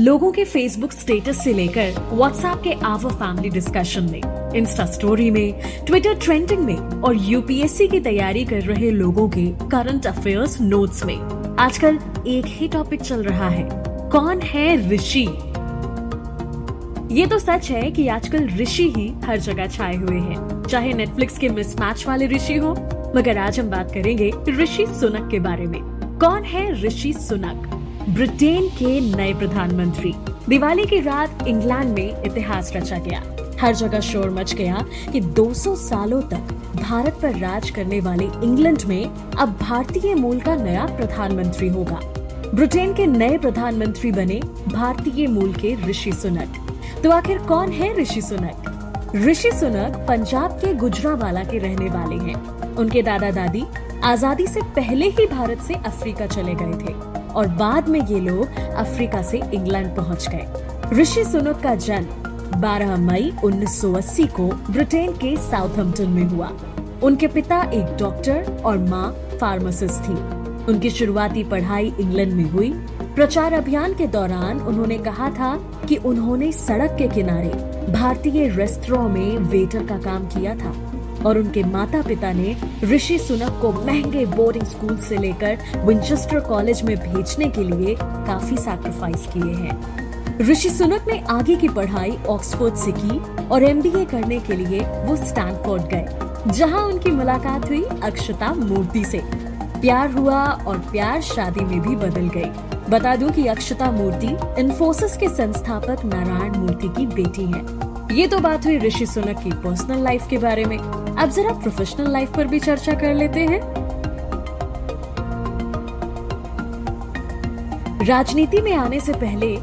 लोगों के Facebook status से लेकर व्हाट्सएप के आवर फैमिली डिस्कशन में, इंस्टा स्टोरी में, ट्विटर ट्रेंडिंग में और यूपीएससी की तैयारी कर रहे लोगों के करंट अफेयर्स नोट्स में आजकल एक ही टॉपिक चल रहा है, कौन है ऋषि। ये तो सच है कि आजकल ऋषि ही हर जगह छाए हुए हैं, चाहे नेटफ्लिक्स के मिसमैच वाले ऋषि हो। मगर आज हम बात करेंगे ऋषि सुनक के बारे में। कौन है ऋषि सुनक? ब्रिटेन के नए प्रधानमंत्री। दिवाली की रात इंग्लैंड में इतिहास रचा गया। हर जगह शोर मच गया कि 200 सालों तक भारत पर राज करने वाले इंग्लैंड में अब भारतीय मूल का नया प्रधानमंत्री होगा। ब्रिटेन के नए प्रधानमंत्री बने भारतीय मूल के ऋषि सुनक। तो आखिर कौन है ऋषि सुनक? ऋषि सुनक पंजाब के गुजरांवाला के रहने वाले हैं। उनके दादा दादी आजादी से पहले ही भारत से अफ्रीका चले गए थे और बाद में ये लोग अफ्रीका से इंग्लैंड पहुंच गए। ऋषि सुनक का जन्म 12 मई 1980 को ब्रिटेन के साउथहैम्पटन में हुआ। उनके पिता एक डॉक्टर और माँ फार्मासिस्ट थी। उनकी शुरुआती पढ़ाई इंग्लैंड में हुई। प्रचार अभियान के दौरान उन्होंने कहा था कि उन्होंने सड़क के किनारे भारतीय रेस्टोरेंट में वेटर का काम किया था और उनके माता पिता ने ऋषि सुनक को महंगे बोर्डिंग स्कूल से लेकर विंचेस्टर कॉलेज में भेजने के लिए काफी सैक्रिफाइस किए हैं। ऋषि सुनक ने आगे की पढ़ाई ऑक्सफोर्ड से की और एमबीए करने के लिए वो स्टैनफोर्ड गए, जहां उनकी मुलाकात हुई अक्षता मूर्ति से। प्यार हुआ और प्यार शादी में भी बदल गई। बता दूं कि अक्षता मूर्ति इन्फोसिस के संस्थापक नारायण मूर्ति की बेटी हैं। ये तो बात हुई ऋषि सुनक की पर्सनल लाइफ के बारे में। अब जरा प्रोफेशनल लाइफ पर भी चर्चा कर लेते हैं। राजनीति में आने से पहले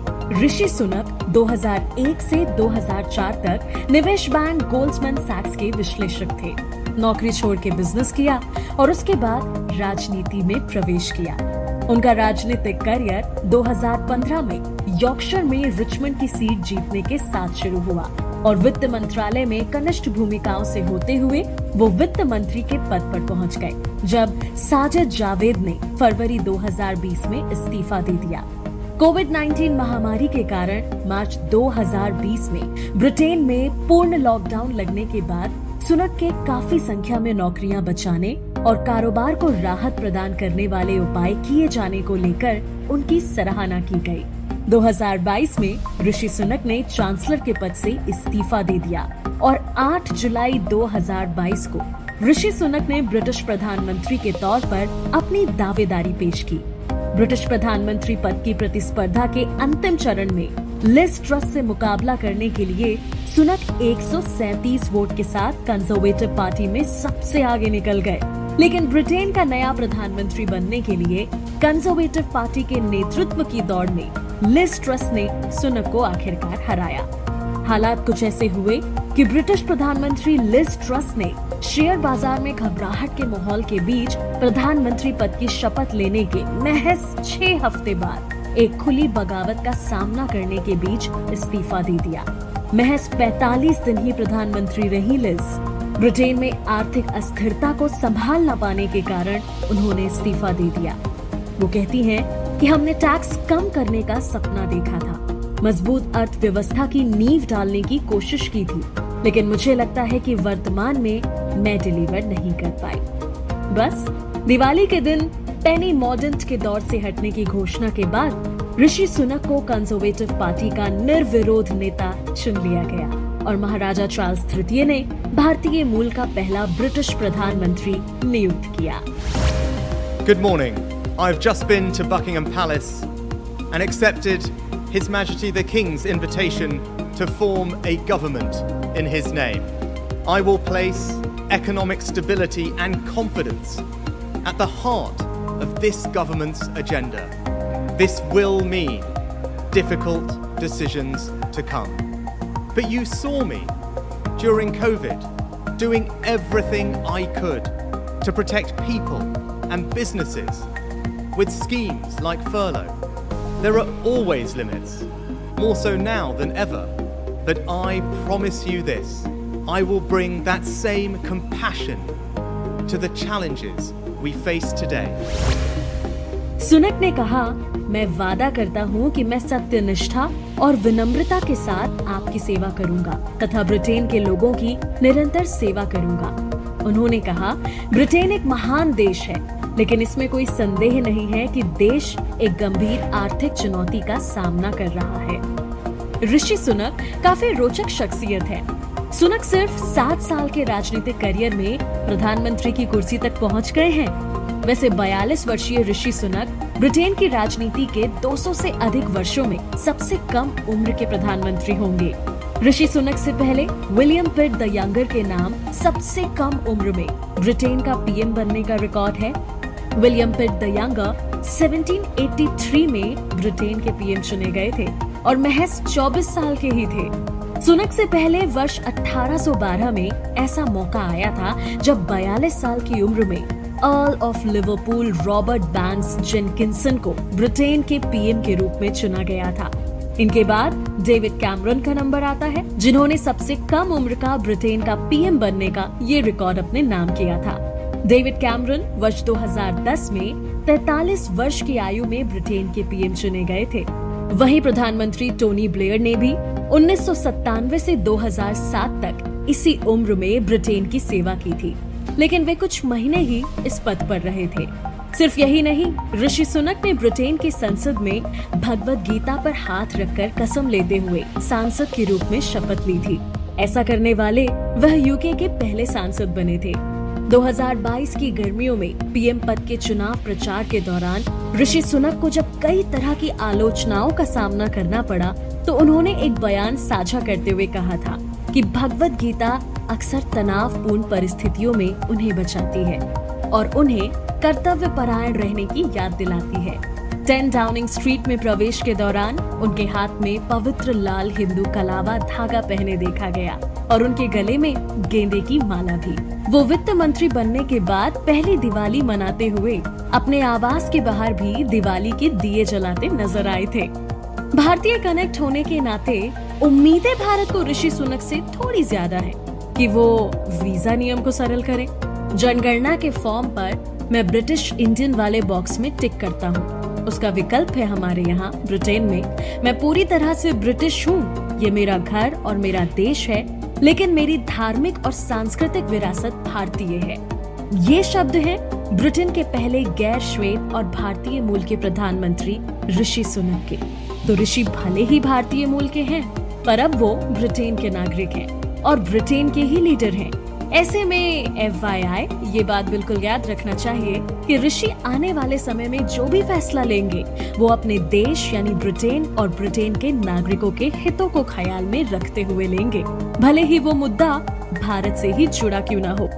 ऋषि सुनक 2001 से 2004 तक निवेश बैंक गोल्डमैन सैक्स के विश्लेषक थे। नौकरी छोड़ के बिजनेस किया और उसके बाद राजनीति में प्रवेश किया। उनका राजनीतिक करियर 2015 में यॉर्कशायर में रिचमंड की सीट जीतने के साथ शुरू हुआ और वित्त मंत्रालय में कनिष्ठ भूमिकाओं से होते हुए वो वित्त मंत्री के पद पर पहुंच गए, जब साजिद जावेद ने फरवरी 2020 में इस्तीफा दे दिया। कोविड-19 महामारी के कारण मार्च 2020 में ब्रिटेन में पूर्ण लॉकडाउन लगने के बाद सुनक के काफी संख्या में नौकरियां बचाने और कारोबार को राहत प्रदान करने वाले उपाय किए जाने को लेकर उनकी सराहना की गई। 2022 में ऋषि सुनक ने चांसलर के पद से इस्तीफा दे दिया और 8 जुलाई 2022 को ऋषि सुनक ने ब्रिटिश प्रधानमंत्री के तौर पर अपनी दावेदारी पेश की। ब्रिटिश प्रधानमंत्री पद की प्रतिस्पर्धा के अंतिम चरण में लिज ट्रस से मुकाबला करने के लिए सुनक 137 वोट के साथ कंजर्वेटिव पार्टी में सबसे आगे निकल गए। लेकिन ब्रिटेन का नया प्रधानमंत्री बनने के लिए कंजर्वेटिव पार्टी के नेतृत्व की दौड़ में लिज ट्रस ने सुनक को आखिरकार हराया। हालात कुछ ऐसे हुए कि ब्रिटिश प्रधानमंत्री लिज ट्रस ने शेयर बाजार में घबराहट के माहौल के बीच प्रधानमंत्री पद की शपथ लेने के महज 6 हफ्ते बाद एक खुली बगावत का सामना करने के बीच इस्तीफा दे दिया। महज 45 दिन ही प्रधानमंत्री रही लिज। ब्रिटेन में आर्थिक अस्थिरता को संभाल न पाने के कारण उन्होंने इस्तीफा दे दिया। वो कहती हैं कि हमने टैक्स कम करने का सपना देखा था, मजबूत अर्थव्यवस्था की नींव डालने की कोशिश की थी, लेकिन मुझे लगता है कि वर्तमान में मैं डिलीवर नहीं कर पाई। बस दिवाली के दिन पेनी मॉर्डेंट के दौर से हटने की घोषणा के बाद ऋषि सुनक को कंजर्वेटिव पार्टी का निर्विरोध नेता चुन लिया गया और महाराजा चार्ल्स तृतीय ने भारतीय मूल का पहला ब्रिटिश प्रधानमंत्री नियुक्त किया। Good morning. I've just been to Buckingham Palace and accepted His Majesty the King's invitation to form a government in his name. I will place economic stability and confidence at the heart of this government's agenda. This will mean difficult decisions to come. But you saw me during COVID doing everything I could to protect people and businesses with schemes like furlough. There are always limits, more so now than ever. But I promise you this, I will bring that same compassion to the challenges we face today. Sunak ने कहा, मैं वादा करता हूँ कि मैं सत्यनिष्ठा और विनम्रता के साथ आपकी सेवा करूंगा तथा ब्रिटेन के लोगों की निरंतर सेवा करूंगा। उन्होंने कहा, ब्रिटेन एक महान देश है, लेकिन इसमें कोई संदेह नहीं है कि देश एक गंभीर आर्थिक चुनौती का सामना कर रहा है। ऋषि सुनक काफी रोचक शख्सियत है। सुनक सिर्फ 7 साल के राजनीतिक करियर में प्रधानमंत्री की कुर्सी तक पहुंच गए हैं। वैसे 42 वर्षीय ऋषि सुनक ब्रिटेन की राजनीति के 200 से अधिक वर्षों में सबसे कम उम्र के प्रधानमंत्री होंगे। ऋषि सुनक से पहले विलियम पिट द यंगर के नाम सबसे कम उम्र में ब्रिटेन का पीएम बनने का रिकॉर्ड है। विलियम पिट द यंगर 1783 में ब्रिटेन के पीएम चुने गए थे और महज 24 साल के ही थे। सुनक से पहले वर्ष 1812 में ऐसा मौका आया था जब 42 साल की उम्र में earl of Liverpool Robert banks Jenkinson को ब्रिटेन के पीएम के रूप में चुना गया था। इनके बाद डेविड कैमरन का नंबर आता है, जिन्होंने सबसे कम उम्र का ब्रिटेन का पीएम बनने का ये रिकॉर्ड अपने नाम किया था। डेविड कैमरन वर्ष 2010 में 43 वर्ष की आयु में ब्रिटेन के पीएम चुने गए थे। वहीं प्रधानमंत्री टोनी ब्लेयर ने भी 1997 से 2007 तक इसी उम्र में ब्रिटेन की सेवा की थी, लेकिन वे कुछ महीने ही इस पद पर रहे थे। सिर्फ यही नहीं, ऋषि सुनक ने ब्रिटेन की संसद में भगवत गीता पर हाथ रखकर कसम लेते हुए सांसद के रूप में शपथ ली थी। ऐसा करने वाले वह यूके के पहले सांसद बने थे। 2022 की गर्मियों में पीएम पद के चुनाव प्रचार के दौरान ऋषि सुनक को जब कई तरह की आलोचनाओं का सामना करना पड़ा, तो उन्होंने एक बयान साझा करते हुए कहा था कि भगवत गीता अक्सर तनावपूर्ण परिस्थितियों में उन्हें बचाती है और उन्हें कर्तव्य परायण रहने की याद दिलाती है। 10 डाउनिंग स्ट्रीट में प्रवेश के दौरान उनके हाथ में पवित्र लाल हिंदू कलावा धागा पहने देखा गया और उनके गले में गेंदे की माला भी। वो वित्त मंत्री बनने के बाद पहली दिवाली मनाते हुए अपने आवास के बाहर भी दिवाली के दिए जलाते नजर आए थे। भारतीय कनेक्ट होने के नाते उम्मीदें भारत को ऋषि सुनक से थोड़ी ज्यादा है कि वो वीजा नियम को सरल करें। जनगणना के फॉर्म पर मैं ब्रिटिश इंडियन वाले बॉक्स में टिक करता हूँ। उसका विकल्प है हमारे यहाँ ब्रिटेन में, मैं पूरी तरह से ब्रिटिश हूँ, ये मेरा घर और मेरा देश है, लेकिन मेरी धार्मिक और सांस्कृतिक विरासत भारतीय है। ये शब्द है ब्रिटेन के पहले गैर श्वेत और भारतीय मूल के प्रधानमंत्री ऋषि सुनक के। तो ऋषि भले ही भारतीय मूल के हैं, पर अब वो ब्रिटेन के नागरिक हैं और ब्रिटेन के ही लीडर हैं। ऐसे में FYI ये बात बिल्कुल याद रखना चाहिए कि ऋषि आने वाले समय में जो भी फैसला लेंगे वो अपने देश यानी ब्रिटेन और ब्रिटेन के नागरिकों के हितों को ख्याल में रखते हुए लेंगे, भले ही वो मुद्दा भारत से ही जुड़ा क्यों ना हो।